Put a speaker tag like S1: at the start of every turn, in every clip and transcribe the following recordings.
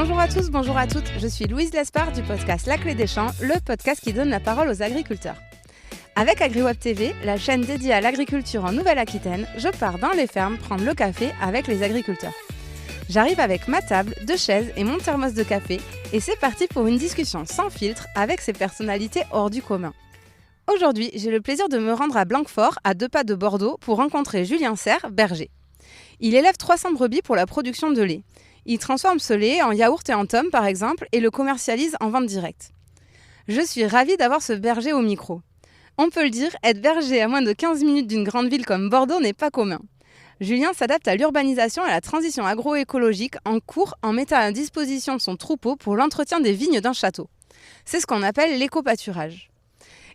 S1: Bonjour à tous, bonjour à toutes, je suis Louise Lespard du podcast La Clé des Champs, le podcast qui donne la parole aux agriculteurs. Avec AgriWeb TV, la chaîne dédiée à l'agriculture en Nouvelle-Aquitaine, je pars dans les fermes prendre le café avec les agriculteurs. J'arrive avec ma table, 2 chaises et mon thermos de café et c'est parti pour une discussion sans filtre avec ces personnalités hors du commun. Aujourd'hui, j'ai le plaisir de me rendre à Blanquefort, à 2 pas de Bordeaux, pour rencontrer Julien Serre, berger. Il élève 300 brebis pour la production de lait. Il transforme ce lait en yaourt et en tome, par exemple, et le commercialise en vente directe. Je suis ravie d'avoir ce berger au micro. On peut le dire, être berger à moins de 15 minutes d'une grande ville comme Bordeaux n'est pas commun. Julien s'adapte à l'urbanisation et à la transition agroécologique en cours en mettant à disposition son troupeau pour l'entretien des vignes d'un château. C'est ce qu'on appelle l'éco-pâturage.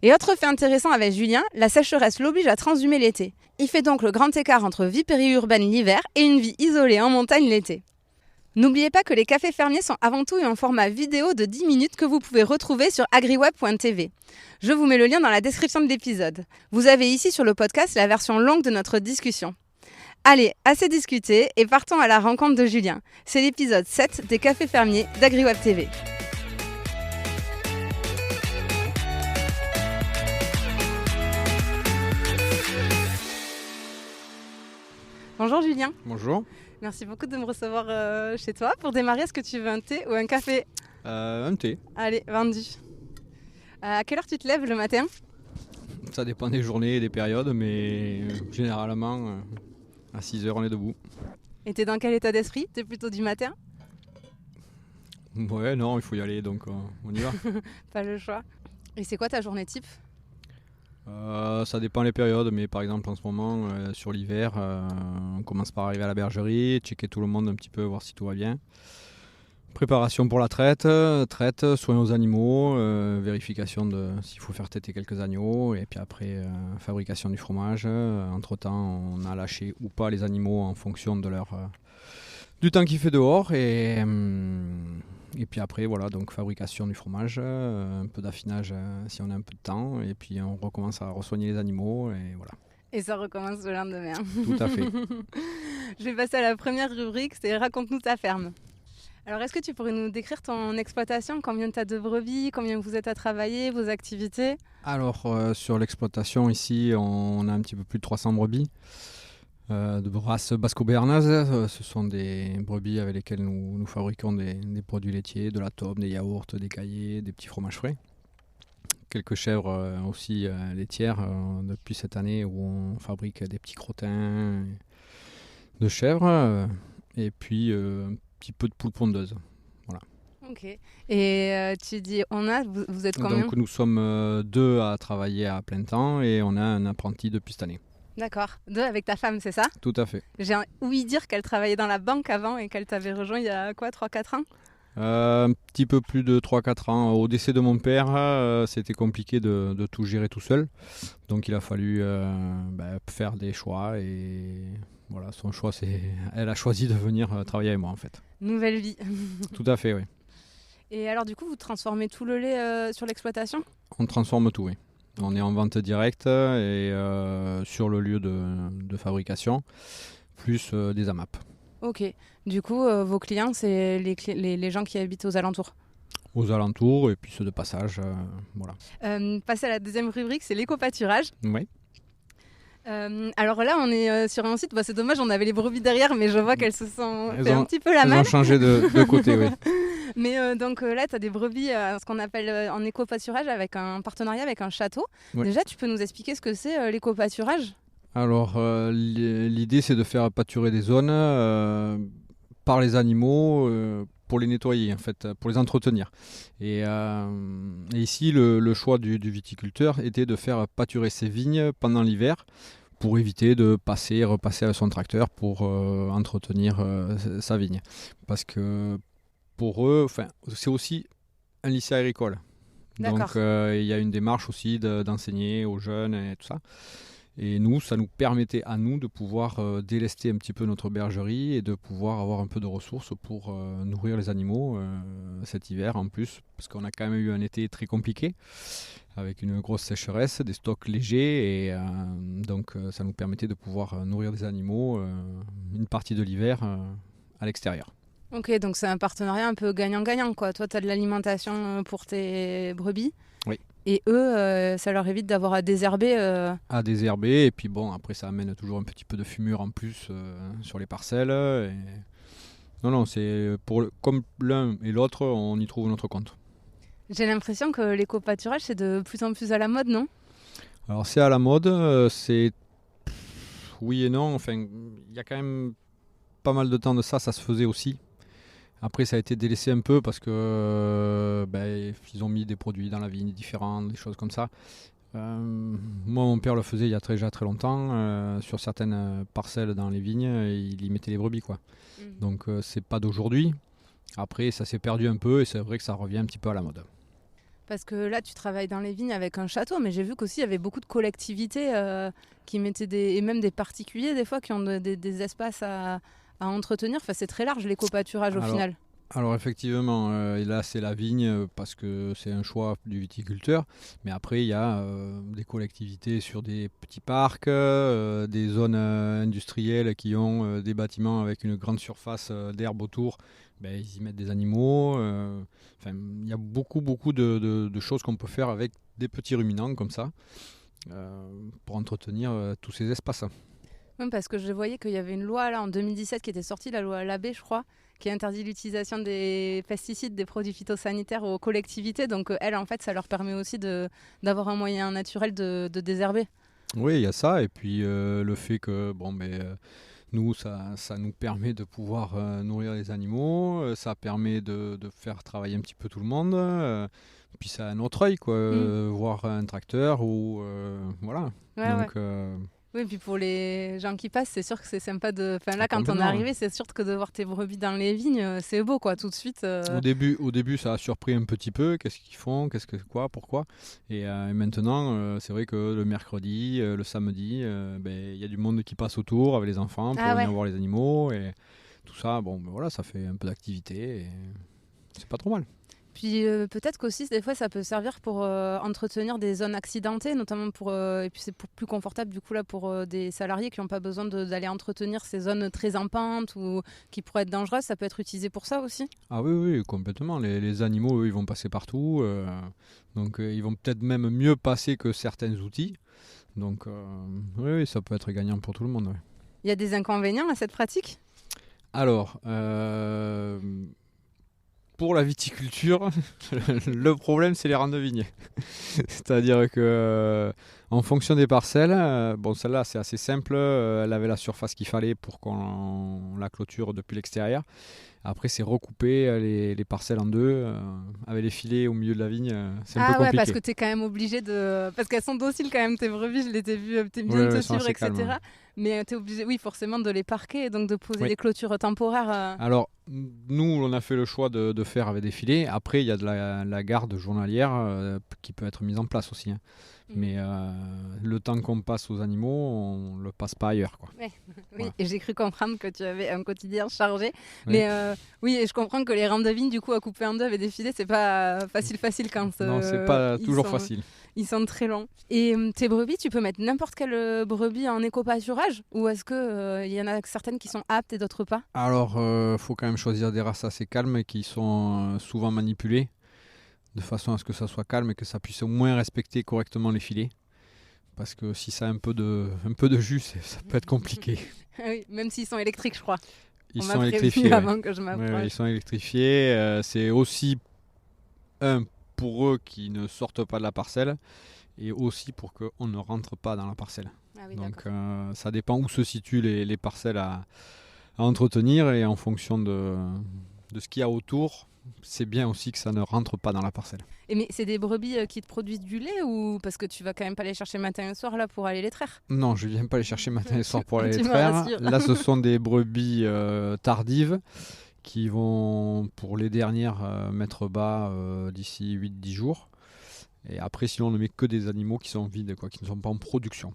S1: Et autre fait intéressant avec Julien, la sécheresse l'oblige à transhumer l'été. Il fait donc le grand écart entre vie périurbaine l'hiver et une vie isolée en montagne l'été. N'oubliez pas que les cafés fermiers sont avant tout un format vidéo de 10 minutes que vous pouvez retrouver sur agriweb.tv. Je vous mets le lien dans la description de l'épisode. Vous avez ici sur le podcast la version longue de notre discussion. Allez, assez discuté et partons à la rencontre de Julien. C'est l'épisode 7 des cafés fermiers d'AgriWeb TV. Bonjour Julien.
S2: Bonjour.
S1: Merci beaucoup de me recevoir chez toi. Pour démarrer, est-ce que tu veux un thé ou un café ?
S2: Un thé.
S1: Allez, vendu. À quelle heure tu te lèves le matin ?
S2: Ça dépend des journées et des périodes, mais généralement, à 6h, on est debout.
S1: Et t'es dans quel état d'esprit ? T'es plutôt du matin ?
S2: Ouais, non, il faut y aller, donc on y va.
S1: Pas le choix. Et c'est quoi ta journée type ?
S2: Ça dépend les périodes, mais par exemple en ce moment, sur l'hiver, on commence par arriver à la bergerie, checker tout le monde un petit peu, voir si tout va bien. Préparation pour la traite, soins aux animaux, vérification de s'il faut faire téter quelques agneaux, et puis après fabrication du fromage. Entre-temps, on a lâché ou pas les animaux en fonction de du temps qu'il fait dehors, et puis après, voilà, donc fabrication du fromage, un peu d'affinage si on a un peu de temps, et puis on recommence à re-soigner les animaux, et voilà.
S1: Et ça recommence le lendemain.
S2: Tout à fait.
S1: Je vais passer à la première rubrique, c'est Raconte-nous ta ferme. Alors, est-ce que tu pourrais nous décrire ton exploitation ? Combien tu as de brebis ? Combien vous êtes à travailler ? Vos activités ?
S2: Alors, sur l'exploitation, ici, on a un petit peu plus de 300 brebis. De race basco-béarnaise, ce sont des brebis avec lesquelles nous fabriquons des produits laitiers, de la tome, des yaourts, des caillés, des petits fromages frais. Quelques chèvres aussi laitières depuis cette année où on fabrique des petits crottins de chèvres et puis un petit peu de poules pondeuses. Voilà.
S1: Ok. Et tu dis, vous êtes combien ?
S2: Donc nous sommes 2 à travailler à plein temps et on a un apprenti depuis cette année.
S1: D'accord. 2 avec ta femme, c'est ça ?
S2: Tout à fait.
S1: J'ai ouï dire qu'elle travaillait dans la banque avant et qu'elle t'avait rejoint il y a quoi, 3-4 ans ?
S2: Un petit peu plus de 3-4 ans. Au décès de mon père, c'était compliqué de tout gérer tout seul. Donc il a fallu faire des choix et voilà, son choix, elle a choisi de venir travailler avec moi en fait.
S1: Nouvelle vie.
S2: Tout à fait, oui.
S1: Et alors du coup, vous transformez tout le lait sur l'exploitation ?
S2: On transforme tout, oui. On est en vente directe et sur le lieu de fabrication, plus des AMAP.
S1: Ok. Du coup, vos clients, c'est les gens qui habitent aux alentours ?
S2: Aux alentours et puis ceux de passage, voilà.
S1: Passer à la deuxième rubrique, c'est l'éco-pâturage.
S2: Oui.
S1: Alors là, on est sur un site, c'est dommage, on avait les brebis derrière, mais je vois qu'elles se sont fait un petit peu la malle.
S2: Elles ont changé de côté, oui.
S1: Mais donc là, tu as des brebis, ce qu'on appelle en éco-pâturage, avec un partenariat avec un château. Oui. Déjà, tu peux nous expliquer ce que c'est l'éco-pâturage ? Alors,
S2: l'idée, c'est de faire pâturer des zones par les animaux pour les nettoyer, en fait, pour les entretenir. Et ici, le choix du viticulteur était de faire pâturer ses vignes pendant l'hiver pour éviter de passer et repasser avec son tracteur pour entretenir sa vigne. Parce que pour eux, c'est aussi un lycée agricole.
S1: D'accord.
S2: Donc il y a une démarche aussi d'enseigner aux jeunes et tout ça. Et nous, ça nous permettait à nous de pouvoir délester un petit peu notre bergerie et de pouvoir avoir un peu de ressources pour nourrir les animaux cet hiver en plus, parce qu'on a quand même eu un été très compliqué avec une grosse sécheresse, des stocks légers et donc ça nous permettait de pouvoir nourrir des animaux une partie de l'hiver à l'extérieur.
S1: Ok, donc c'est un partenariat un peu gagnant-gagnant, quoi. Toi, tu as de l'alimentation pour tes brebis.
S2: Oui.
S1: Et eux, ça leur évite d'avoir à désherber.
S2: À désherber, et puis bon, après ça amène toujours un petit peu de fumure en plus sur les parcelles. Non, c'est comme l'un et l'autre, on y trouve notre compte.
S1: J'ai l'impression que l'éco-pâturage, c'est de plus en plus à la mode, non?
S2: Alors c'est à la mode, c'est oui et non, enfin il y a quand même pas mal de temps de ça se faisait aussi. Après ça a été délaissé un peu parce que ils ont mis des produits dans la vigne différents, des choses comme ça. Moi mon père le faisait il y a déjà très longtemps, sur certaines parcelles dans les vignes, il y mettait les brebis quoi. Donc c'est pas d'aujourd'hui. Après ça s'est perdu un peu et c'est vrai que ça revient un petit peu à la mode.
S1: Parce que là, tu travailles dans les vignes avec un château, mais j'ai vu qu'aussi il y avait beaucoup de collectivités qui mettaient et même des particuliers des fois qui ont des espaces à entretenir. Enfin, c'est très large l'éco-pâturage au final.
S2: Alors effectivement, là c'est la vigne parce que c'est un choix du viticulteur, mais après il y a des collectivités sur des petits parcs, des zones industrielles qui ont des bâtiments avec une grande surface d'herbe autour, ils y mettent des animaux. Il y a beaucoup de choses qu'on peut faire avec des petits ruminants comme ça pour entretenir tous ces espaces.
S1: Même parce que je voyais qu'il y avait une loi là en 2017 qui était sortie, la loi Labbé je crois, qui interdit l'utilisation des pesticides, des produits phytosanitaires aux collectivités. Donc elles, en fait, ça leur permet aussi d'avoir un moyen naturel de désherber.
S2: Oui, il y a ça. Et puis le fait que nous, ça nous permet de pouvoir nourrir les animaux. Ça permet de faire travailler un petit peu tout le monde. Puis ça a un autre œil, quoi. Voir un tracteur ou voilà.
S1: Ouais,
S2: donc,
S1: oui, puis pour les gens qui passent, c'est sûr que c'est sympa de. Enfin là, quand on est arrivé, c'est sûr que de voir tes brebis dans les vignes, c'est beau, quoi, tout de suite.
S2: Au début, ça a surpris un petit peu. Qu'est-ce qu'ils font, pourquoi. Et maintenant, c'est vrai que le mercredi, le samedi, il y a du monde qui passe autour avec les enfants pour venir voir les animaux et tout ça. Voilà, ça fait un peu d'activité et c'est pas trop mal.
S1: Puis peut-être qu'aussi, des fois, ça peut servir pour entretenir des zones accidentées, notamment et puis c'est plus confortable du coup là pour des salariés qui n'ont pas besoin d'aller entretenir ces zones très en pente ou qui pourraient être dangereuses. Ça peut être utilisé pour ça aussi.
S2: Ah oui, complètement. Les animaux, eux, ils vont passer partout. Donc ils vont peut-être même mieux passer que certains outils. Donc oui, ça peut être gagnant pour tout le monde. Ouais.
S1: Il y a des inconvénients à cette pratique ?
S2: Alors, pour la viticulture, le problème, c'est les rangs de vigne. C'est-à-dire que, en fonction des parcelles, celle-là, c'est assez simple. Elle avait la surface qu'il fallait pour qu'on la clôture depuis l'extérieur. Après, c'est recouper les parcelles en deux avec les filets au milieu de la vigne. C'est un peu compliqué.
S1: Parce que tu es quand même obligé de. Parce qu'elles sont dociles quand même, tes brebis, je les ai vues, tu bien te suivre, etc. Calme, mais tu es obligé, oui, forcément, de les parquer et donc de poser des clôtures temporaires.
S2: Alors, nous, on a fait le choix de faire avec des filets. Après, il y a de la garde journalière qui peut être mise en place aussi. Hein. Mais le temps qu'on passe aux animaux, on ne le passe pas ailleurs. Quoi.
S1: Oui, voilà. Et j'ai cru comprendre que tu avais un quotidien chargé. Oui. Mais oui, et je comprends que les rangs de vigne, du coup, à couper en deux avec des filets, c'est pas facile quand
S2: non, c'est pas toujours facile.
S1: Ils sont très longs. Et tes brebis, tu peux mettre n'importe quelle brebis en éco-pâturage ou est-ce qu'il y en a certaines qui sont aptes et d'autres pas ?
S2: Alors, faut quand même choisir des races assez calmes et qui sont souvent manipulées de façon à ce que ça soit calme et que ça puisse au moins respecter correctement les filets. Parce que si ça a un peu de jus, ça peut être compliqué.
S1: Oui, même s'ils sont électriques, je crois.
S2: Ils sont électrifiés.
S1: Avant que je m'approche.
S2: Ouais, ils sont électrifiés. C'est aussi pour eux qui ne sortent pas de la parcelle et aussi pour qu'on ne rentre pas dans la parcelle.
S1: Ah oui,
S2: donc ça dépend où se situent les parcelles à entretenir et en fonction de ce qu'il y a autour. C'est bien aussi que ça ne rentre pas dans la parcelle.
S1: Mais c'est des brebis qui te produisent du lait ou parce que tu vas quand même pas les chercher matin et soir là pour aller les traire ?
S2: Non, je viens pas les chercher matin et soir pour aller les traire. Là, ce sont des brebis tardives qui vont pour les dernières mettre bas d'ici 8-10 jours. Et après, sinon, on ne met que des animaux qui sont vides, qui ne sont pas en production.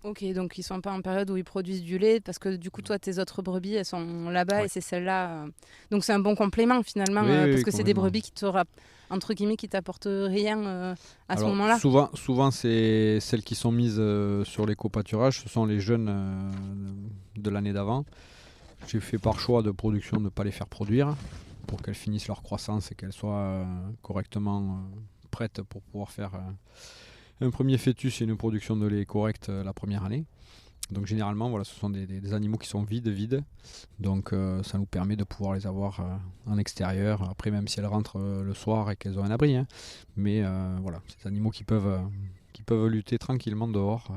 S1: Ok, donc ils sont pas en période où ils produisent du lait parce que du coup toi tes autres brebis elles sont là-bas et c'est celles-là. Donc c'est un bon complément finalement parce que c'est des brebis qui entre guillemets qui t'apportent rien à ce moment-là.
S2: Souvent c'est celles qui sont mises sur l'éco-pâturage, ce sont les jeunes de l'année d'avant. J'ai fait par choix de production de ne pas les faire produire pour qu'elles finissent leur croissance et qu'elles soient correctement prêtes pour pouvoir faire un premier fœtus et une production de lait correcte la première année. Donc généralement, voilà, ce sont des animaux qui sont vides. Donc ça nous permet de pouvoir les avoir en extérieur. Après, même si elles rentrent le soir et qu'elles ont un abri. Hein. Mais voilà, c'est des animaux qui peuvent lutter tranquillement dehors,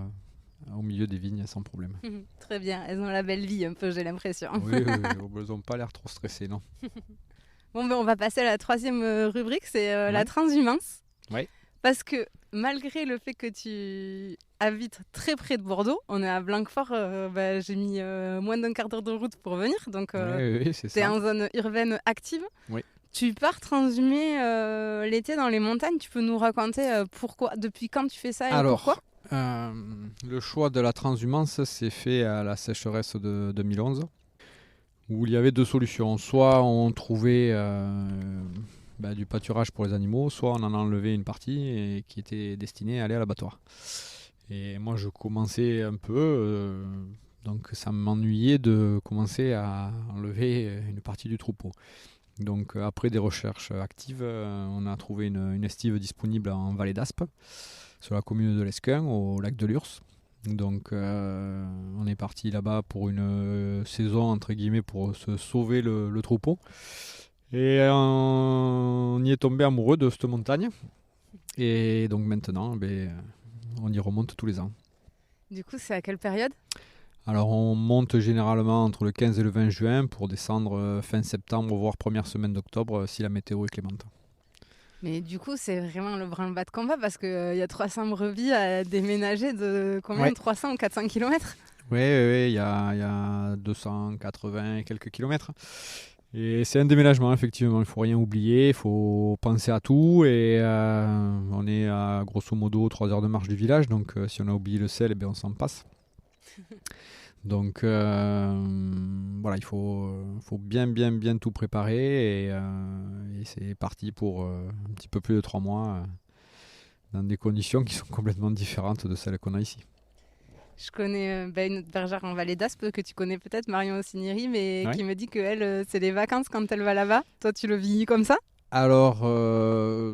S2: au milieu des vignes, sans problème.
S1: Très bien, elles ont la belle vie un peu, j'ai l'impression.
S2: Oui, elles n'ont pas l'air trop stressées, non.
S1: Bon, on va passer à la troisième rubrique, c'est la transhumance.
S2: Oui.
S1: Parce que malgré le fait que tu habites très près de Bordeaux, on est à Blanquefort, j'ai mis moins d'un quart d'heure de route pour venir, donc tu es en zone urbaine active.
S2: Oui.
S1: Tu pars transhumer l'été dans les montagnes, tu peux nous raconter pourquoi, depuis quand tu fais ça et pourquoi ?
S2: Le choix de la transhumance s'est fait à la sécheresse de 2011, où il y avait deux solutions. Soit on trouvait du pâturage pour les animaux, soit on en enlevait une partie et qui était destinée à aller à l'abattoir. Et moi je commençais un peu, donc ça m'ennuyait de commencer à enlever une partie du troupeau. Donc après des recherches actives, on a trouvé une estive disponible en vallée d'Aspe, sur la commune de l'Esquin, au lac de Lurs. Donc on est parti là-bas pour une saison entre guillemets pour se sauver le troupeau. Et on y est tombé amoureux de cette montagne. Et donc maintenant, on y remonte tous les ans.
S1: Du coup, c'est à quelle période ?
S2: Alors on monte généralement entre le 15 et le 20 juin pour descendre fin septembre, voire première semaine d'octobre si la météo est clémente.
S1: Mais du coup, c'est vraiment le branle-bas de combat parce qu'il y a 300 brebis à déménager de combien ? 300 ou 400 km ?
S2: Oui, il y a 280 et quelques kilomètres. Et c'est un déménagement, effectivement. Il ne faut rien oublier, il faut penser à tout. Et on est à grosso modo 3 heures de marche du village. Donc si on a oublié le sel, on s'en passe. Donc voilà, il faut bien tout préparer. Et c'est parti pour un petit peu plus de 3 mois dans des conditions qui sont complètement différentes de celles qu'on a ici.
S1: Je connais une autre bergère en Vallée d'Aspe que tu connais peut-être, Marion Ossigneri, mais qui me dit qu'elle, c'est les vacances quand elle va là-bas. Toi, tu le vis comme ça ?
S2: Alors,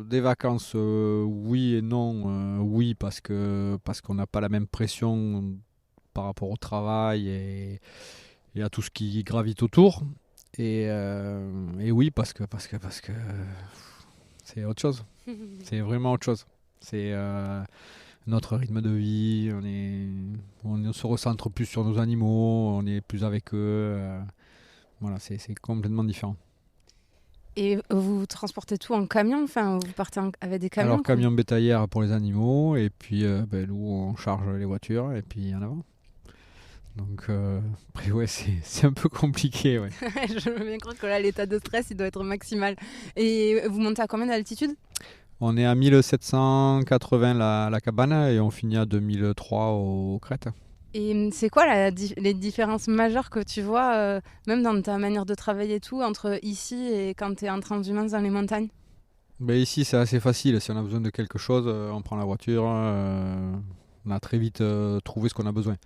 S2: des vacances, oui et non. Oui, parce qu'on n'a pas la même pression par rapport au travail et à tout ce qui gravite autour. Et oui, parce que c'est autre chose. C'est vraiment autre chose. C'est notre rythme de vie, on se recentre plus sur nos animaux, on est plus avec eux. Voilà, c'est complètement différent.
S1: Et vous transportez tout en camion ? Enfin, vous partez avec des camions ?
S2: Alors, camion bétaillère pour les animaux, et puis nous, on charge les voitures, et puis en avant. Donc, après, ouais, c'est un peu compliqué. Ouais.
S1: Je veux bien croire que là, l'état de stress, il doit être maximal. Et vous montez à combien d'altitude ?
S2: On est à 1780 la cabane et on finit à 2003 aux crêtes.
S1: Et c'est quoi les différences majeures que tu vois, même dans ta manière de travailler et tout, entre ici et quand tu es en transhumance dans les montagnes ?
S2: Ici, c'est assez facile. Si on a besoin de quelque chose, on prend la voiture. On a très vite trouvé ce qu'on a besoin.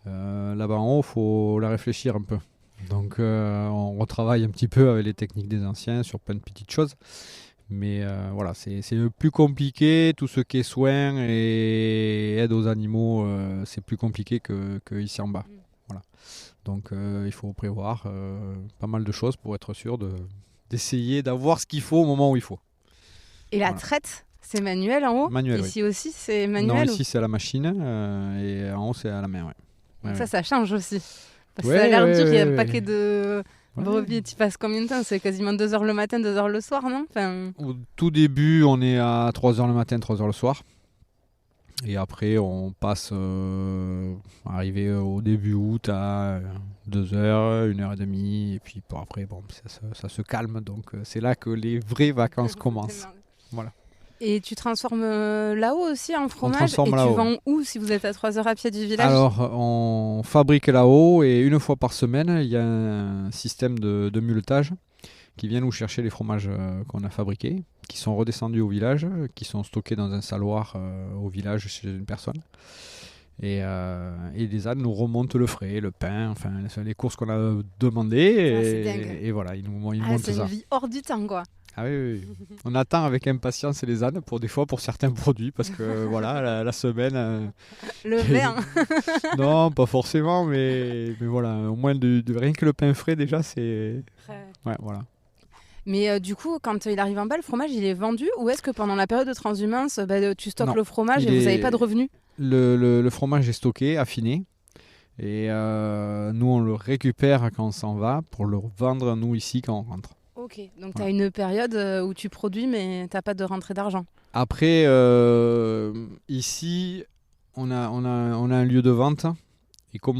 S2: Là-bas en haut, il faut la réfléchir un peu. Donc, on retravaille un petit peu avec les techniques des anciens sur plein de petites choses. Mais voilà, c'est plus compliqué. Tout ce qui est soins et aide aux animaux, c'est plus compliqué que ici en bas. Voilà. Donc il faut prévoir pas mal de choses pour être sûr d'essayer d'avoir ce qu'il faut au moment où il faut.
S1: Et la traite, c'est manuel en haut ?
S2: Manuel,
S1: ici aussi, c'est manuel ?
S2: Non, ici c'est à la machine et en haut c'est à la main. Ouais.
S1: Donc ça change aussi. Parce que ça a l'air dur, il y a un paquet de brebis. Tu passes combien de temps ? C'est quasiment 2 heures le matin, 2 heures le soir, non ?
S2: Au tout début, on est à 3 heures le matin, 3 heures le soir. Et après, on passe, arrivé au début août à 2 heures, 1 heure et demie. Et puis après, ça se calme. Donc c'est là que les vraies vacances commencent. Voilà.
S1: Et tu transformes là-haut aussi en fromage ? Et
S2: là-haut.
S1: Tu vends où si vous êtes à 3 heures à pied du village ?
S2: Alors, on fabrique là-haut et une fois par semaine, il y a un système de mulletage qui vient nous chercher les fromages qu'on a fabriqués, qui sont redescendus au village, qui sont stockés dans un saloir au village chez une personne. Et les ânes nous remontent le frais, le pain, enfin les courses qu'on a demandées.
S1: C'est dingue.
S2: Et voilà, ils nous montrent
S1: C'est
S2: ça.
S1: une vie hors du temps, quoi.
S2: Ah oui. On attend avec impatience les ânes pour certains produits parce que voilà, la semaine.
S1: Le vin.
S2: Non, pas forcément, mais voilà, au moins rien que le pain frais déjà, c'est. Ouais, voilà.
S1: Mais du coup, quand il arrive en bas, le fromage, il est vendu ou est-ce que pendant la période de transhumance, tu stockes le fromage et vous n'avez pas de revenus?
S2: Le fromage est stocké, affiné. Et nous, on le récupère quand on s'en va pour le vendre, nous, ici, quand on rentre.
S1: Ok, donc tu as une période où tu produis, mais tu n'as pas de rentrée d'argent.
S2: Après, ici, on a un lieu de vente. Et comme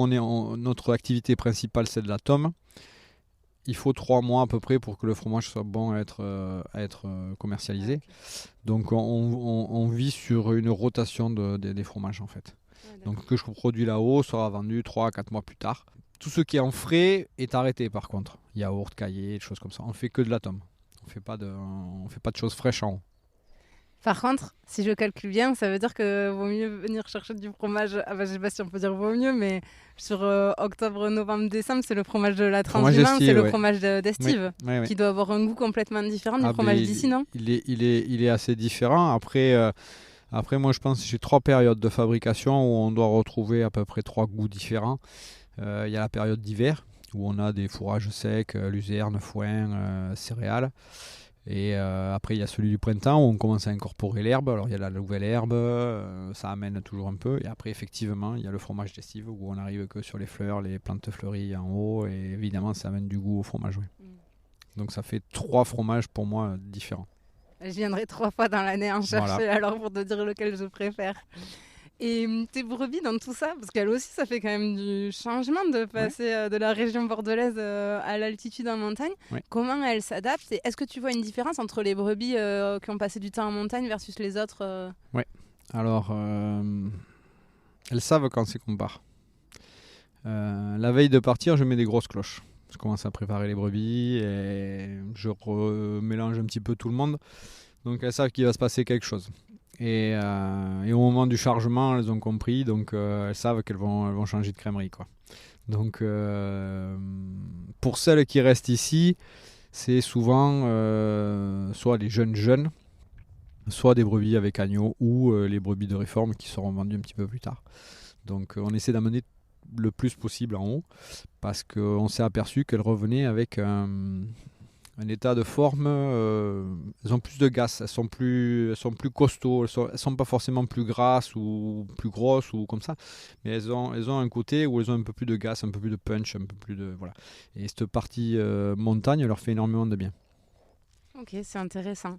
S2: notre activité principale, c'est de la tome, il faut 3 mois à peu près pour que le fromage soit bon à être commercialisé. Okay. Donc on vit sur une rotation des fromages en fait. Ouais, donc ce que je produis là-haut sera vendu 3 à 4 mois plus tard. Tout ce qui est en frais est arrêté par contre. Yaourt, cahier, des choses comme ça. On ne fait que de la tome. On fait pas de choses fraîches en haut.
S1: Par contre, si je calcule bien, ça veut dire que vaut mieux venir chercher du fromage. Je ne sais pas si on peut dire vaut mieux, mais sur octobre, novembre, décembre, c'est le fromage de la transhumance, c'est le fromage d'estive, qui doit avoir un goût complètement différent du fromage d'ici, non ?
S2: Il est assez différent. Après, moi, je pense que j'ai 3 périodes de fabrication où on doit retrouver à peu près 3 goûts différents. Il y a la période d'hiver où on a des fourrages secs, luzerne, foin, céréales. Et après, il y a celui du printemps où on commence à incorporer l'herbe. Alors, il y a la nouvelle herbe, ça amène toujours un peu. Et après, effectivement, il y a le fromage d'estive où on n'arrive que sur les fleurs, les plantes fleuries en haut. Et évidemment, ça amène du goût au fromage. Oui. Donc, ça fait 3 fromages pour moi différents.
S1: Je viendrai 3 fois dans l'année en chercher alors pour te dire lequel je préfère. Et tes brebis dans tout ça, parce qu'elles aussi, ça fait quand même du changement de passer de la région bordelaise à l'altitude en montagne. Ouais. Comment elles s'adaptent et est-ce que tu vois une différence entre les brebis qui ont passé du temps en montagne versus les autres
S2: Oui. Alors, elles savent quand c'est qu'on part. La veille de partir, je mets des grosses cloches. Je commence à préparer les brebis et je mélange un petit peu tout le monde. Donc, elles savent qu'il va se passer quelque chose. Et au moment du chargement, elles ont compris, donc elles savent qu'elles vont changer de crèmerie, quoi. Donc pour celles qui restent ici, c'est souvent soit les jeunes, soit des brebis avec agneau ou les brebis de réforme qui seront vendues un petit peu plus tard. Donc on essaie d'amener le plus possible en haut parce qu'on s'est aperçu qu'elles revenaient avec un état de forme, elles ont plus de gas, elles sont plus costauds, elles sont pas forcément plus grasses ou plus grosses ou comme ça, mais elles ont un côté où elles ont un peu plus de gas, un peu plus de punch, un peu plus de voilà. Et cette partie montagne leur fait énormément de bien.
S1: Ok, c'est intéressant.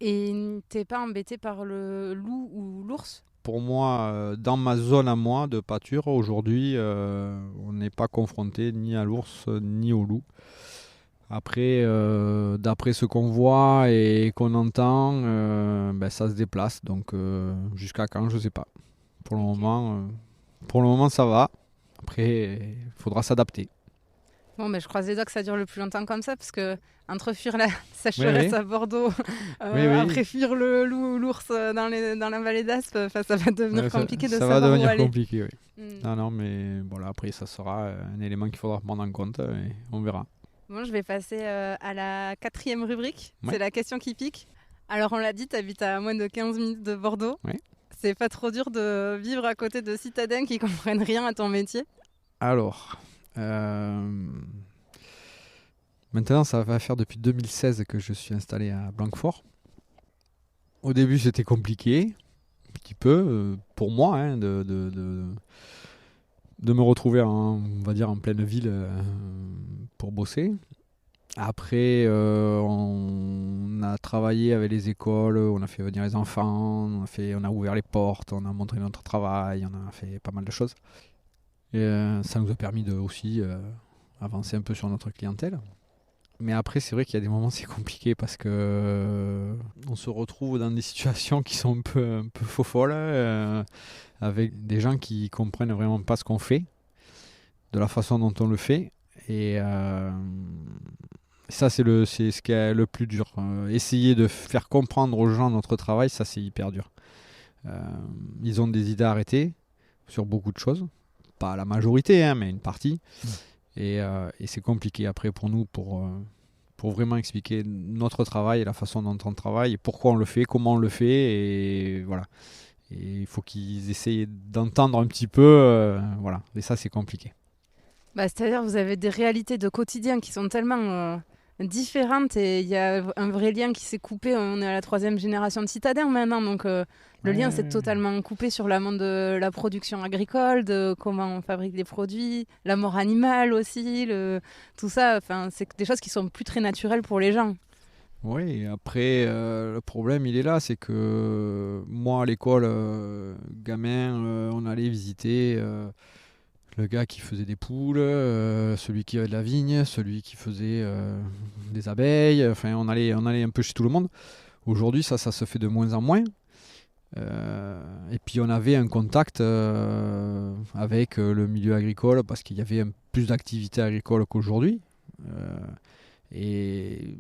S1: Et t'es pas embêté par le loup ou l'ours ?
S2: Pour moi, dans ma zone à moi de pâture, aujourd'hui, on n'est pas confronté ni à l'ours ni au loup. Après, d'après ce qu'on voit et qu'on entend, ça se déplace. Donc, jusqu'à quand, je ne sais pas. Pour le moment, ça va. Après, il faudra s'adapter.
S1: Bon, je croise les doigts que ça dure le plus longtemps comme ça, parce que entre fuir la sécheresse à Bordeaux, après fuir le loup ou l'ours dans la vallée d'Aspe, ça va devenir compliqué de savoir où aller. Ça va devenir compliqué, oui. Non, mais voilà, après, ça sera un élément qu'il faudra prendre en compte et on verra. Bon, je vais passer à la 4e rubrique. Ouais. C'est la question qui pique. Alors, on l'a dit, tu habites à moins de 15 minutes de Bordeaux. Ouais. C'est pas trop dur de vivre à côté de citadins qui comprennent rien à ton métier ?
S2: Alors, maintenant, ça va faire depuis 2016 que je suis installé à Blanquefort. Au début, c'était compliqué, un petit peu, pour moi, de me retrouver on va dire en pleine ville pour bosser. Après, on a travaillé avec les écoles, on a fait venir les enfants, on a ouvert les portes, on a montré notre travail, on a fait pas mal de choses. Et ça nous a permis de aussi avancer un peu sur notre clientèle. Mais après, c'est vrai qu'il y a des moments c'est compliqué parce que on se retrouve dans des situations qui sont un peu faux-folles, avec des gens qui comprennent vraiment pas ce qu'on fait, de la façon dont on le fait. Et ça, c'est ce qui est le plus dur. Essayer de faire comprendre aux gens notre travail, ça, c'est hyper dur. Ils ont des idées arrêtées. sur beaucoup de choses. Pas la majorité, hein, mais une partie. Et c'est compliqué après pour nous pour vraiment expliquer notre travail et la façon dont on travaille, et pourquoi on le fait, comment on le fait, et voilà. Et il faut qu'ils essayent d'entendre un petit peu, voilà. Et ça, c'est compliqué.
S1: C'est-à-dire vous avez des réalités de quotidien qui sont tellement différentes et il y a un vrai lien qui s'est coupé. On est à la 3e génération de citadins maintenant, donc le lien s'est totalement coupé sur la monde de la production agricole, de comment on fabrique des produits, la mort animale aussi, tout ça. C'est des choses qui sont plus très naturelles pour les gens.
S2: Oui, après, le problème, il est là, c'est que moi, à l'école, gamin, on allait visiter le gars qui faisait des poules, celui qui avait de la vigne, celui qui faisait des abeilles, enfin, on allait un peu chez tout le monde. Aujourd'hui, ça se fait de moins en moins. Et puis, on avait un contact avec le milieu agricole parce qu'il y avait plus d'activités agricoles qu'aujourd'hui. Et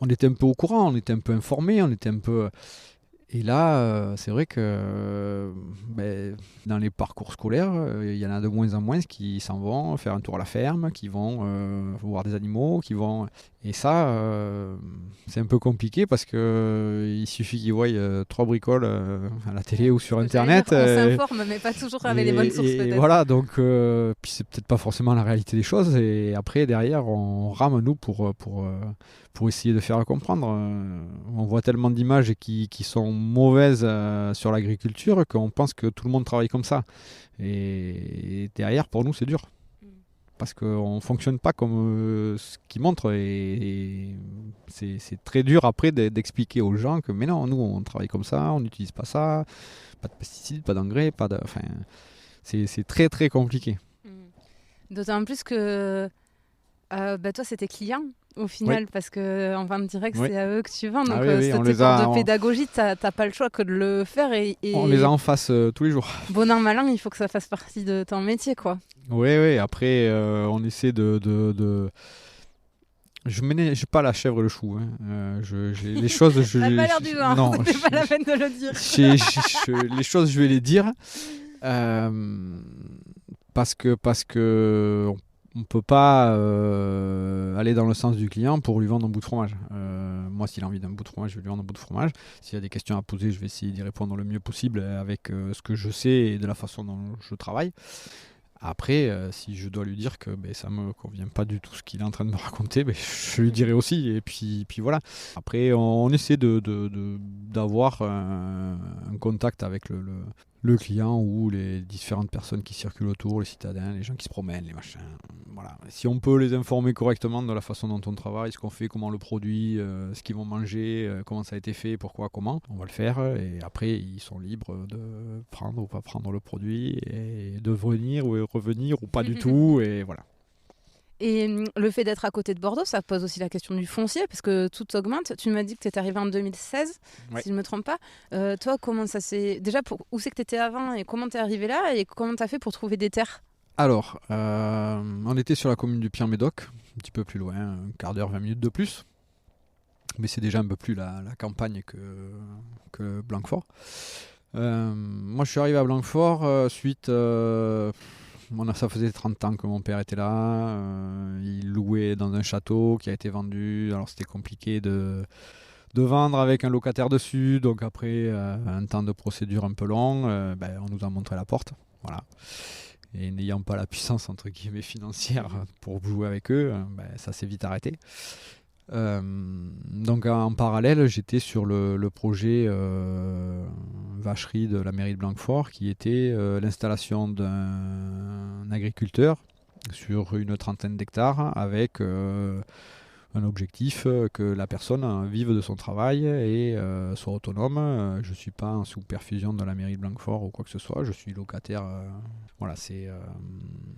S2: on était un peu au courant, on était un peu informés, on était un peu... Et là, c'est vrai que dans les parcours scolaires, il y en a de moins en moins qui s'en vont faire un tour à la ferme, qui vont voir des animaux, qui vont... Et ça, c'est un peu compliqué parce qu'il suffit qu'ils voient 3 bricoles à la télé ou sur Internet.
S1: On s'informe, mais pas toujours avec les bonnes sources peut-être.
S2: Voilà, donc puis c'est peut-être pas forcément la réalité des choses. Et après, derrière, on rame, nous, pour essayer de faire comprendre. On voit tellement d'images qui sont mauvaises sur l'agriculture qu'on pense que tout le monde travaille comme ça. Et derrière, pour nous, c'est dur. Parce qu'on ne fonctionne pas comme ce qu'ils montrent. Et c'est très dur après d'expliquer aux gens que mais non, nous, on travaille comme ça, on n'utilise pas ça, pas de pesticides, pas d'engrais, c'est très, très compliqué.
S1: D'autant plus que toi, c'était client au final, parce qu'en vente directe, c'est à eux que tu vends. Donc, cette effort de pédagogie, tu n'as pas le choix que de le faire. Et
S2: on les a en face tous les jours.
S1: Bon an, mal an, il faut que ça fasse partie de ton métier, quoi.
S2: Oui, après, on essaie de... Je ménage pas la chèvre et le chou. Hein. Les choses...
S1: T'as pas l'air du genre,
S2: non,
S1: c'est pas la peine de le dire.
S2: Les choses, je vais les dire. Parce que on ne peut pas aller dans le sens du client pour lui vendre un bout de fromage. Moi, s'il a envie d'un bout de fromage, je vais lui vendre un bout de fromage. S'il y a des questions à poser, je vais essayer d'y répondre le mieux possible avec ce que je sais et de la façon dont je travaille. Après, si je dois lui dire que ça ne me convient pas du tout ce qu'il est en train de me raconter, je lui dirai aussi. Et puis voilà. Après, on essaie d'avoir un contact avec le client ou les différentes personnes qui circulent autour, les citadins, les gens qui se promènent, les machins. Voilà. Si on peut les informer correctement de la façon dont on travaille, ce qu'on fait, comment on le produit, ce qu'ils vont manger, comment ça a été fait, pourquoi, comment, on va le faire. Et après, ils sont libres de prendre ou pas prendre le produit et de venir ou revenir ou pas du tout. Et voilà.
S1: Et le fait d'être à côté de Bordeaux, ça pose aussi la question du foncier, parce que tout augmente. Tu m'as dit que tu étais arrivé en 2016, si je ne me trompe pas. Toi, comment ça s'est... Déjà, où c'est que tu étais avant et comment tu es arrivé là et comment tu as fait pour trouver des terres ?
S2: Alors, on était sur la commune du Puy-en-Médoc, un petit peu plus loin, un quart d'heure, 20 minutes de plus. Mais c'est déjà un peu plus la campagne que Blanquefort. Moi, je suis arrivé à Blanquefort suite... ça faisait 30 ans que mon père était là. Il louait dans un château qui a été vendu. Alors c'était compliqué de vendre avec un locataire dessus. Donc après un temps de procédure un peu long, on nous a montré la porte. Voilà. Et n'ayant pas la puissance entre guillemets financière pour jouer avec eux, ça s'est vite arrêté. Donc en parallèle, j'étais sur le projet vacherie de la mairie de Blanquefort, qui était l'installation d'un agriculteur sur une 30aine d'hectares avec un objectif que la personne vive de son travail et soit autonome. Je ne suis pas sous perfusion de la mairie de Blanquefort ou quoi que ce soit, je suis locataire. Voilà, c'est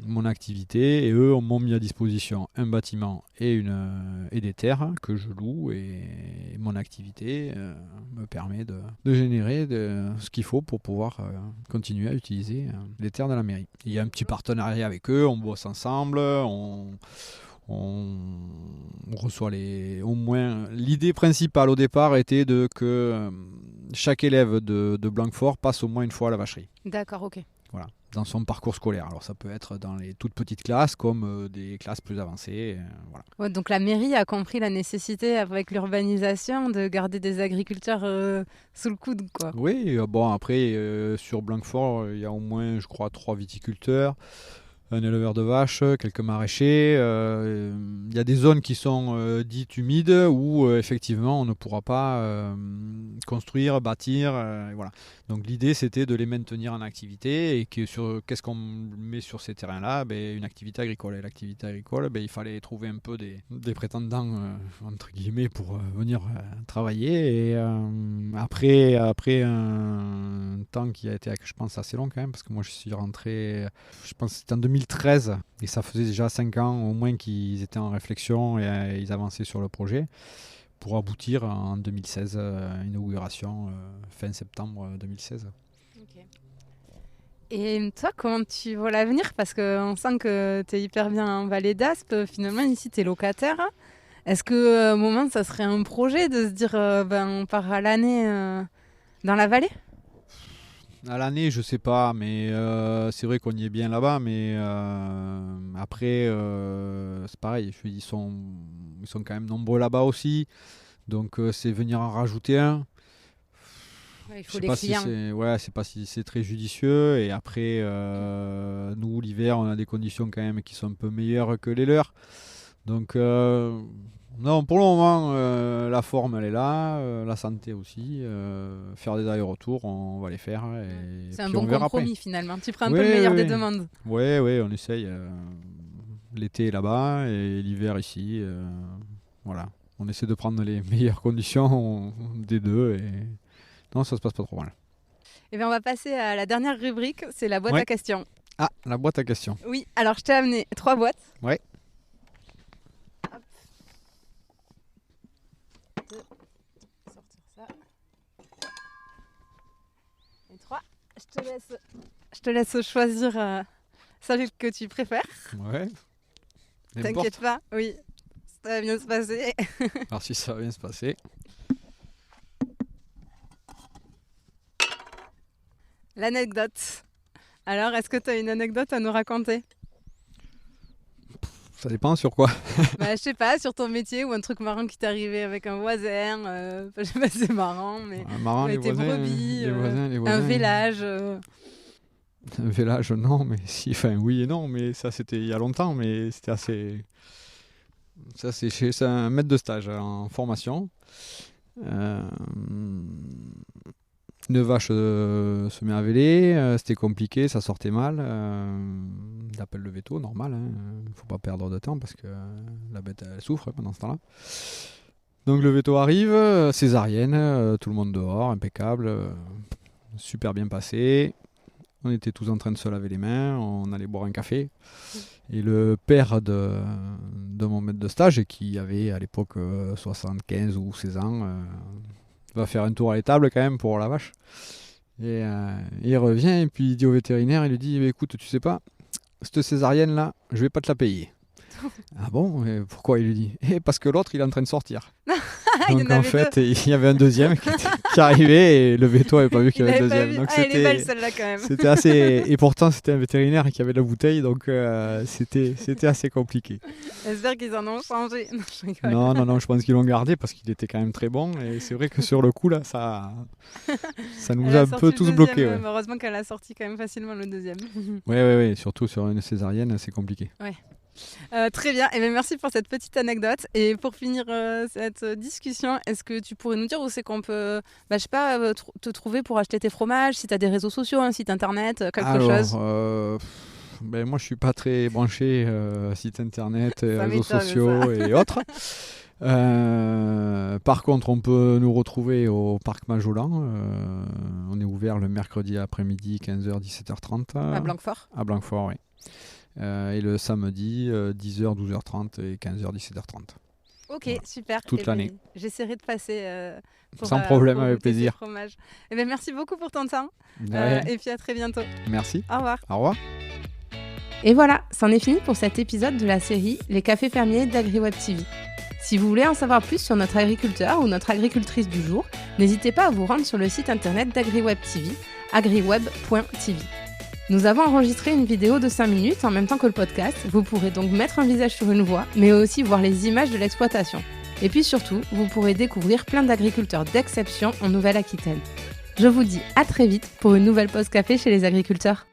S2: mon activité et eux m'ont mis à disposition un bâtiment et des terres que je loue, et mon activité me permet de générer ce qu'il faut pour pouvoir continuer à utiliser les terres de la mairie. Il y a un petit partenariat avec eux, on bosse ensemble, on reçoit au moins l'idée principale au départ était que chaque élève de Blanquefort passe au moins une fois à la vacherie.
S1: D'accord, ok.
S2: Voilà. dans son parcours scolaire. Alors ça peut être dans les toutes petites classes comme des classes plus avancées. Voilà.
S1: Ouais, donc la mairie a compris la nécessité avec l'urbanisation de garder des agriculteurs sous le coude, quoi.
S2: Oui, bon après sur Blanquefort, il y a au moins je crois 3 viticulteurs, un éleveur de vaches, quelques maraîchers. Il y a des zones qui sont dites humides où effectivement on ne pourra pas construire, bâtir. Voilà. Donc l'idée c'était de les maintenir en activité et qu'est-ce qu'on met sur ces terrains-là, une activité agricole. Et l'activité agricole, il fallait trouver un peu des prétendants entre guillemets pour venir travailler. Et après un temps qui a été, je pense, assez long quand même, parce que moi je suis rentré, je pense que c'était en 2013 et ça faisait déjà 5 ans au moins qu'ils étaient en réflexion et ils avançaient sur le projet pour aboutir en 2016, inauguration fin septembre 2016.
S1: Okay. Et toi, comment tu vois l'avenir? Parce qu'on sent que tu es hyper bien en Vallée d'Aspe, finalement ici tu es locataire. Est-ce qu'à un moment ça serait un projet de se dire on part à l'année dans la vallée?
S2: À l'année, je sais pas, mais c'est vrai qu'on y est bien là-bas, mais après, c'est pareil, ils sont quand même nombreux là-bas aussi, donc c'est venir en rajouter un.
S1: Il faut des clients.
S2: C'est pas si c'est très judicieux, et après, nous, l'hiver, on a des conditions quand même qui sont un peu meilleures que les leurs, donc... Non, pour le moment, la forme, elle est là, la santé aussi. Faire des allers-retours, on va les faire. Et
S1: c'est un bon compromis, finalement. Tu prends un peu le meilleur des demandes.
S2: Oui, on essaye. L'été là-bas et l'hiver ici. Voilà. On essaie de prendre les meilleures conditions des deux. Et... Non, ça se passe pas trop mal.
S1: Et on va passer à la dernière rubrique, c'est la boîte à questions.
S2: Ah, la boîte à questions.
S1: Oui, alors je t'ai amené 3 boîtes.
S2: Ouais.
S1: Je te laisse choisir celle que tu préfères.
S2: Ouais.
S1: T'inquiète pas, oui, ça va bien se passer.
S2: Alors si ça va bien se passer.
S1: L'anecdote. Alors, est-ce que tu as une anecdote à nous raconter?
S2: Ça dépend sur quoi.
S1: Je sais pas, sur ton métier ou un truc marrant qui t'est arrivé avec un voisin. Je sais pas si c'est marrant, mais
S2: marrant, les
S1: tes
S2: voisins,
S1: brebis,
S2: les voisins.
S1: un vélage.
S2: Un vélage, non, mais si, enfin oui et non, mais ça c'était il y a longtemps, mais c'était assez... Ça c'est un maître de stage en formation. Une vache se met à véler, c'était compliqué, ça sortait mal. Il appelle le veto, normal, faut pas perdre de temps parce que la bête elle souffre pendant ce temps-là. Donc le veto arrive, césarienne, tout le monde dehors, impeccable, super bien passé. On était tous en train de se laver les mains, on allait boire un café. Et le père de mon maître de stage, qui avait à l'époque 75 ou 16 ans, va faire un tour à l'étable quand même pour la vache. Et il revient et puis il dit au vétérinaire, il lui dit écoute, tu sais pas, cette césarienne là, je vais pas te la payer. Ah bon, et pourquoi? Il lui dit parce que l'autre il est en train de sortir. Donc en fait il y avait un deuxième qui arrivait et le veto n'avait pas vu qu'il y avait un deuxième. Donc
S1: elle est belle celle-là quand même.
S2: C'était assez... Et pourtant c'était un vétérinaire qui avait la bouteille, donc c'était assez compliqué.
S1: J'espère qu'ils en ont changé.
S2: Non, je pense qu'ils l'ont gardé parce qu'il était quand même très bon. Et c'est vrai que sur le coup là, ça nous a un peu tous bloqués. Ouais.
S1: Heureusement qu'elle a sorti quand même facilement le deuxième.
S2: Oui, surtout sur une césarienne, c'est compliqué.
S1: Ouais. Très bien, et bien merci pour cette petite anecdote. Et pour finir cette discussion, est-ce que tu pourrais nous dire où c'est qu'on peut te trouver pour acheter tes fromages, si tu as des réseaux sociaux, un site internet, quelque chose?
S2: Moi je suis pas très branché site internet, réseaux sociaux et autres. Par contre on peut nous retrouver au parc Majolan. On est ouvert le mercredi après-midi 15h 17h30
S1: à Blanquefort.
S2: À Blanquefort, oui. Et le samedi 10h 12h30 et 15h 17h30.
S1: Ok, voilà. Super.
S2: Toute l'année.
S1: J'essaierai de passer
S2: sans problème, avec plaisir.
S1: Et bien, merci beaucoup pour ton temps. Et puis à très bientôt.
S2: Merci.
S1: Au revoir.
S2: Au revoir.
S1: Et voilà, c'en est fini pour cet épisode de la série Les cafés fermiers d'AgriWeb TV. Si vous voulez en savoir plus sur notre agriculteur ou notre agricultrice du jour, n'hésitez pas à vous rendre sur le site internet d'AgriWeb TV, agriweb.tv. Nous avons enregistré une vidéo de 5 minutes en même temps que le podcast. Vous pourrez donc mettre un visage sur une voix, mais aussi voir les images de l'exploitation. Et puis surtout, vous pourrez découvrir plein d'agriculteurs d'exception en Nouvelle-Aquitaine. Je vous dis à très vite pour une nouvelle pause café chez les agriculteurs.